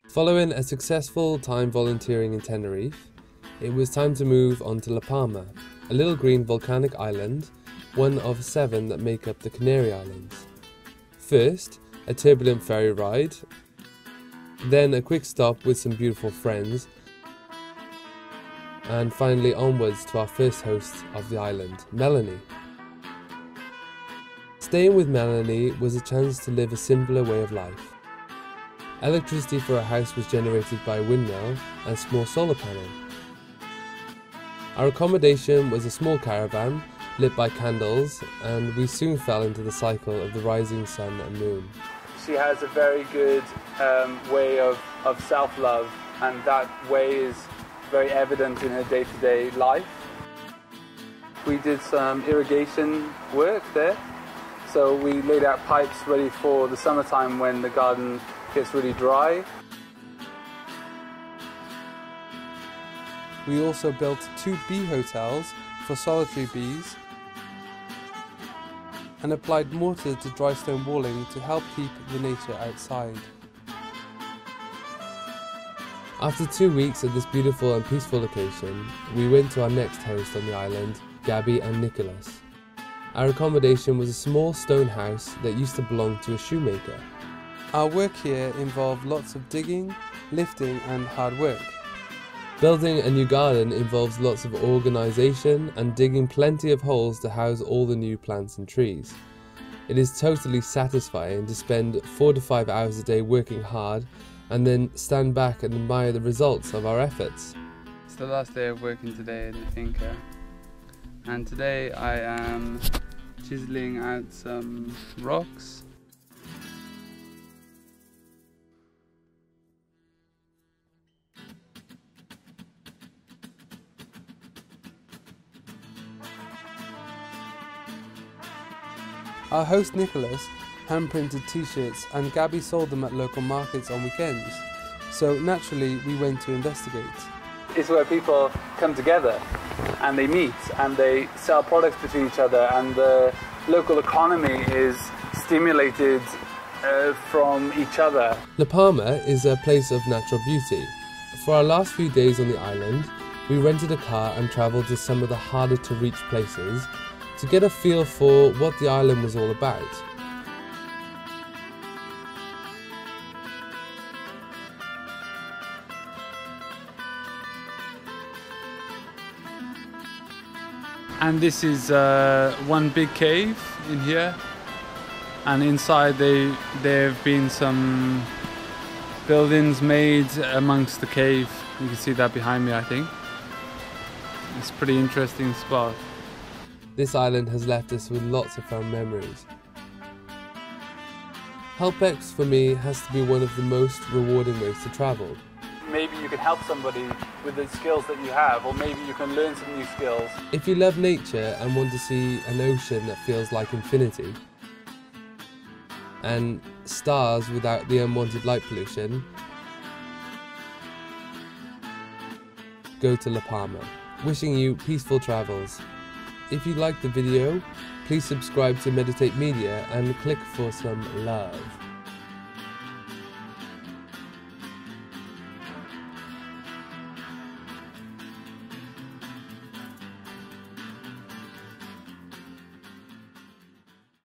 Following a successful time volunteering in Tenerife, it was time to move on to La Palma, a little green volcanic island, one of 7 that make up the Canary Islands. First, a turbulent ferry ride, then a quick stop with some beautiful friends, and finally onwards to our first host of the island, Melanie. Staying with Melanie was a chance to live a simpler way of life. Electricity for our house was generated by a windmill and small solar panel. Our accommodation was a small caravan lit by candles, and we soon fell into the cycle of the rising sun and moon. She has a very good way of self-love, and that way is very evident in her day-to-day life. We did some irrigation work there, so we laid out pipes ready for the summertime when the garden gets really dry. We also built 2 bee hotels for solitary bees and applied mortar to dry stone walling to help keep the nature outside. After 2 weeks at this beautiful and peaceful location, we went to our next host on the island, Gabby and Nicholas. Our accommodation was a small stone house that used to belong to a shoemaker. Our work here involved lots of digging, lifting and hard work. Building a new garden involves lots of organisation and digging plenty of holes to house all the new plants and trees. It is totally satisfying to spend 4 to 5 hours a day working hard and then stand back and admire the results of our efforts. It's the last day of working today in the finca, and today I am chiseling out some rocks. Our host Nicholas hand-printed t-shirts and Gabby sold them at local markets on weekends, so naturally we went to investigate. It's where people come together and they meet and they sell products between each other, and the local economy is stimulated from each other. La Palma is a place of natural beauty. For our last few days on the island, we rented a car and travelled to some of the harder to reach places to get a feel for what the island was all about. And this is one big cave in here, and inside there have been some buildings made amongst the cave. You can see that behind me, I think. It's a pretty interesting spot. This island has left us with lots of fun memories. Helpx for me has to be one of the most rewarding ways to travel. Maybe you can help somebody with the skills that you have, or maybe you can learn some new skills. If you love nature and want to see an ocean that feels like infinity, and stars without the unwanted light pollution, go to La Palma. Wishing you peaceful travels. If you liked the video, please subscribe to Meditate Media and click for some love.